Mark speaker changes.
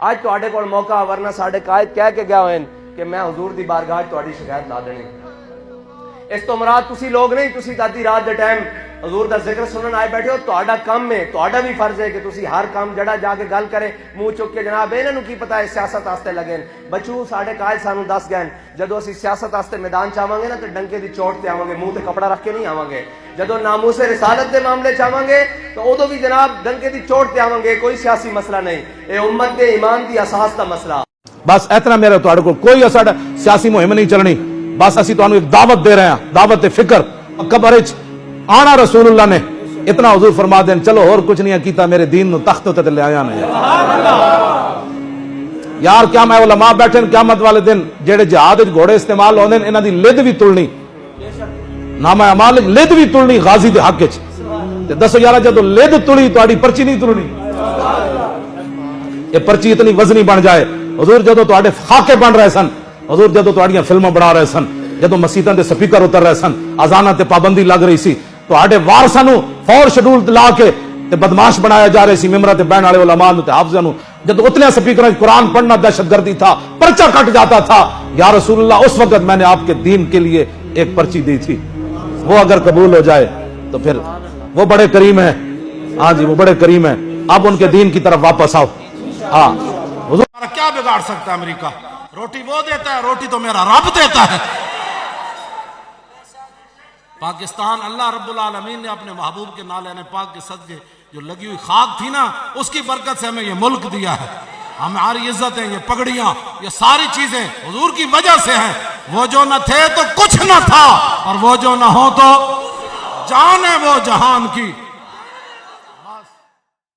Speaker 1: آج تواڈے کول موقع، ورنہ ساڈے قائد کہہ کے گیا ہوئے کہ میں حضور دی بارگاہ تواڈی شکایت لا دینی۔ اس تو مراد تسی لوگ نہیں، تسی آدھی رات دے ٹائم حضور دا ذکر سنن آئے بیٹھے ہو، تہاڈا کم ہے، تہاڈا بھی فرض ہے کہ تسی ہر کام جڑا جا کے گل کرے منہ چک کے جناب انہاں نوں کی پتہ ہے سیاست واسطے لگے بچو ساڈے قائد سانوں دس گئے جدوں اسی سیاست واسطے میدان چ آواں گے نا تے ڈنکے دی چوٹ تے آواں گے، منہ تے کپڑا رکھ کے نہیں آواں گے۔ جدوں ناموس رسالت دے معاملے چ آواں گے تو ادوں بھی جناب ڈنکے دی چوٹ تے آواں گے، کوئی سیاسی مسئلہ نہیں، اے امت دے ایمان دی اساس دا مسئلہ۔
Speaker 2: بس اتنا میرا تواڈے کول کوئی ساڈا سیاسی مہم نہیں چلنی، بس اسی تانوں ایک دعوت دے رہے ہیں، دعوت فکر۔ قبر وچ آنا رسول اللہ نے اتنا حضور فرما دین چلو اور کچھ نہیں کیتا، میرے دین نو تخت تے لے آیا نے یار۔ کیا میں علماء بیٹھے قیامت والے دن جڑے جہاد وچ گھوڑے استعمال ہوندے نے انہاں دی لد بھی تلنی، نامہ اعمال لد بھی تلنی غازی دے حق وچ، تے دسو یار جدوں لد تلی تہاڈی پرچی نہیں تلنی، یہ پرچی اتنی وزنی بن جائے۔ حضور جدوں تہاڈے خاکے بن رہے سن، حضور جدوں تہاڈیاں فلماں بنا رہے سن، جدوں مسیتاں دے سپیکر اتر رہے سن، اذاناں تے پابندی لگ رہی سی، تہاڈے وارثاں نوں فور شیڈول لا کے تے بدماش بنایا جا رہے سی، ممبراں تے بہن والے علماء تے حافظاں نوں، جدوں اتنے سپیکراں قرآن پڑھنا دہشت گردی تھا، پرچہ کٹ جاتا تھا۔ یا رسول اللہ اس وقت میں نے آپ کے دین کے لیے ایک پرچی دی تھی، وہ اگر قبول ہو جائے تو پھر وہ بڑے کریم ہیں، ہاں جی وہ بڑے کریم ہیں، اب ان کے دین کی طرف واپس آؤ۔ ہاں حضور
Speaker 3: کیا بگاڑ سکتا ہے امریکہ؟ روٹی وہ دیتا ہے، روٹی تو میرا رب دیتا ہے۔ پاکستان اللہ رب العالمین نے اپنے محبوب کے نالے پاک کے صدقے جو لگی ہوئی خاک تھی نا، اس کی برکت سے ہمیں یہ ملک دیا ہے، ہماری عزتیں، یہ پگڑیاں، یہ ساری چیزیں حضور کی وجہ سے ہیں۔ وہ جو نہ تھے تو کچھ نہ تھا، اور وہ جو نہ ہو تو جان ہے وہ جہان کی۔